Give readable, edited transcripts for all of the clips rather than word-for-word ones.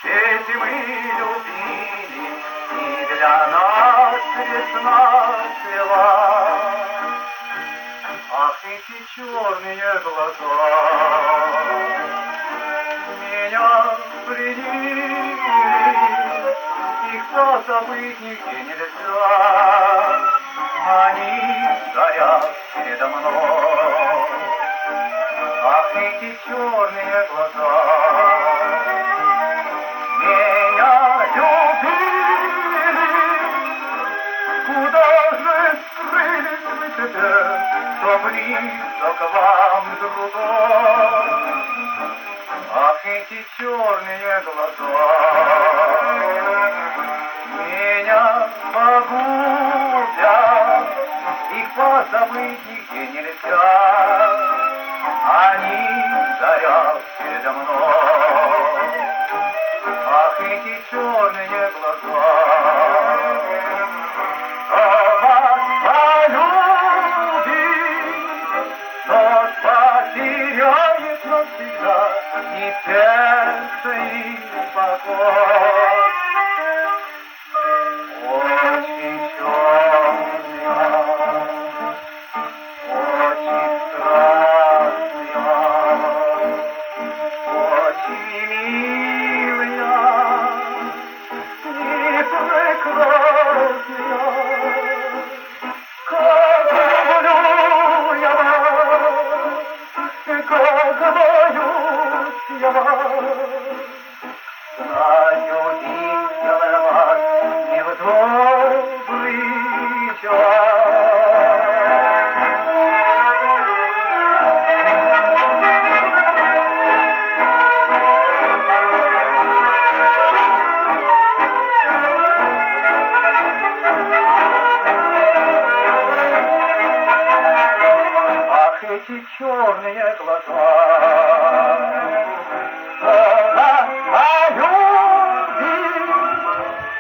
Эти мы любили, и для нас весна цвела. Ах, эти черные глаза меня пленили, их позабыть нигде нельзя. Они горят передо мной. Ах, эти черные глаза меня любили. Куда же скрылись вы теперь, что близок к вам другой? Ах, эти черные глаза меня погубят, их позабыть нигде нельзя. Они горят передо мной. Ах, эти черные глаза. Кто вас полюбит, тот потеряет навсегда и сердце, и покой. Очень черная, очень страшная, очень милая и прекрасная. Как люблю я вас, как боюсь я вас. Знаю, истинная вас не в добрый час. Ах, эти черные глаза,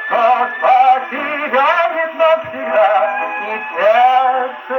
тот потеряет навсегда и сердце,